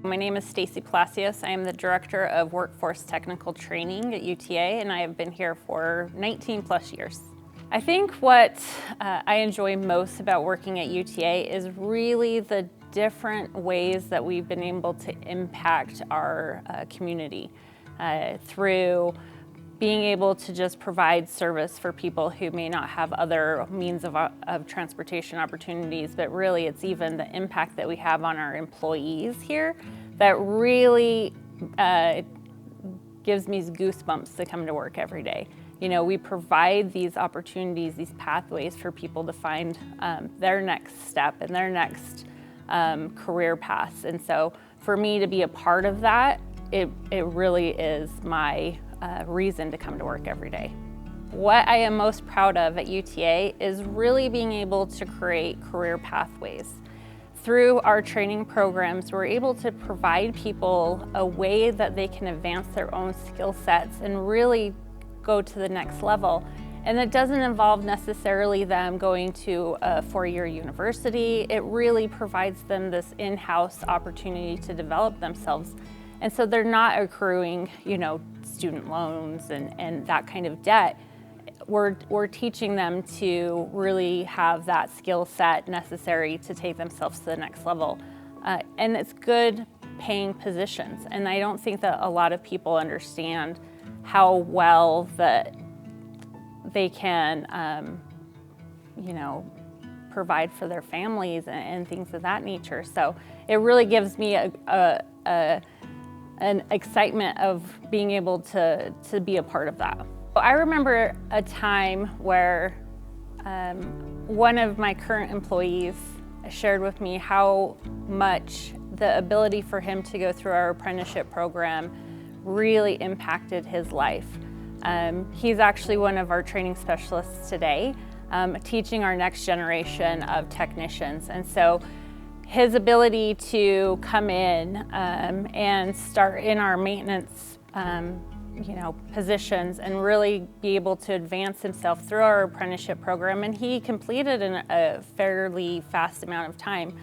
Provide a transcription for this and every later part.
My name is Stacey. I am the Director of Workforce Technical Training at UTA, and I have been here for 19 plus years. I think what I enjoy most about working at UTA is really the different ways that we've been able to impact our community through being able to just provide service for people who may not have other means of transportation opportunities, but really it's even the impact that we have on our employees here that really gives me goosebumps to come to work every day. You know, we provide these opportunities, these pathways for people to find their next step and their next career paths. And so for me to be a part of that, it really is my reason to come to work every day. What I am most proud of at UTA is really being able to create career pathways. Through our training programs, we're able to provide people a way that they can advance their own skill sets and really go to the next level. And it doesn't involve necessarily them going to a four-year university. It really provides them this in-house opportunity to develop themselves. And so they're not accruing, student loans and that kind of debt. We're teaching them to really have that skill set necessary to take themselves to the next level. And it's good paying positions. And I don't think that a lot of people understand how well that they can, provide for their families and things of that nature. So it really gives me an excitement of being able to be a part of that. I remember a time where one of my current employees shared with me how much the ability for him to go through our apprenticeship program really impacted his life. He's actually one of our training specialists today, teaching our next generation of technicians. And so his ability to come in and start in our maintenance positions and really be able to advance himself through our apprenticeship program, and he completed in a fairly fast amount of time,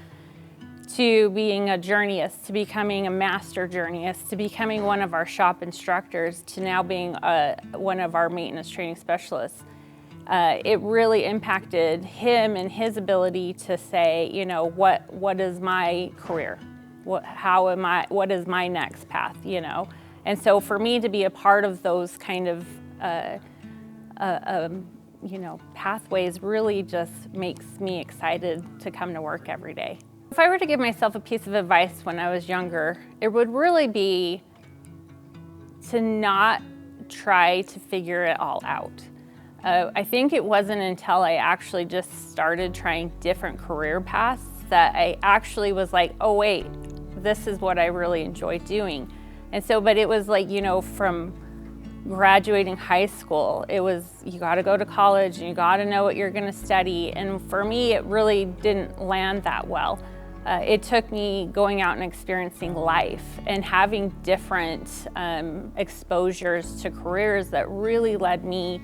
to being a journeyist, to becoming a master journeyist, to becoming one of our shop instructors, to now being one of our maintenance training specialists. It really impacted him and his ability to say, what is my career? What is my next path, And so for me to be a part of those kind of, pathways really just makes me excited to come to work every day. If I were to give myself a piece of advice when I was younger, it would really be to not try to figure it all out. I think it wasn't until I actually just started trying different career paths that I actually was like, oh wait, this is what I really enjoy doing. And so, but it was like, from graduating high school, it was, you gotta go to college and you gotta know what you're gonna study. And for me, it really didn't land that well. It took me going out and experiencing life and having different exposures to careers that really led me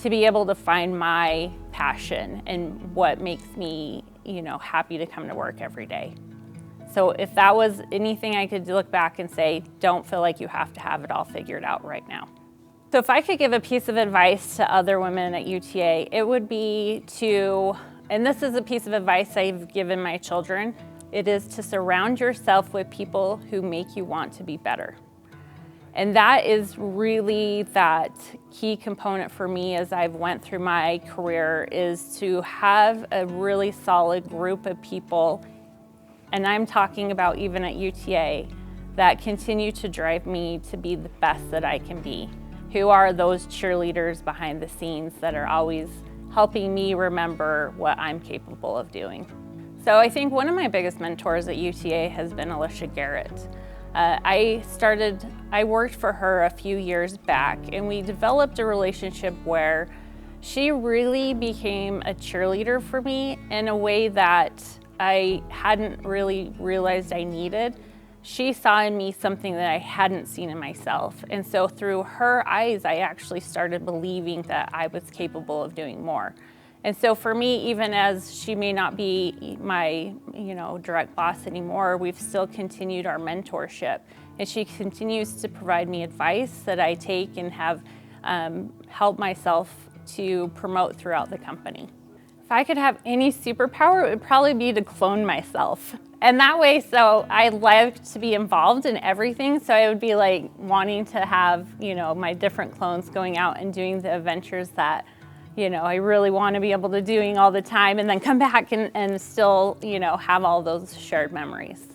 to be able to find my passion and what makes me, happy to come to work every day. So if that was anything I could look back and say, don't feel like you have to have it all figured out right now. So if I could give a piece of advice to other women at UTA, it would be to, and this is a piece of advice I've given my children, it is to surround yourself with people who make you want to be better. And that is really that key component for me as I've went through my career, is to have a really solid group of people, and I'm talking about even at UTA, that continue to drive me to be the best that I can be. Who are those cheerleaders behind the scenes that are always helping me remember what I'm capable of doing. So I think one of my biggest mentors at UTA has been Alicia Garrett. I worked for her a few years back, and we developed a relationship where she really became a cheerleader for me in a way that I hadn't really realized I needed. She saw in me something that I hadn't seen in myself. And so through her eyes, I actually started believing that I was capable of doing more. And so for me, even as she may not be my, direct boss anymore, we've still continued our mentorship. And she continues to provide me advice that I take and have helped myself to promote throughout the company. If I could have any superpower, it would probably be to clone myself. And that way, so I like to be involved in everything. So I would be like wanting to have, my different clones going out and doing the adventures that, I really want to be able to doing all the time, and then come back and still, have all those shared memories.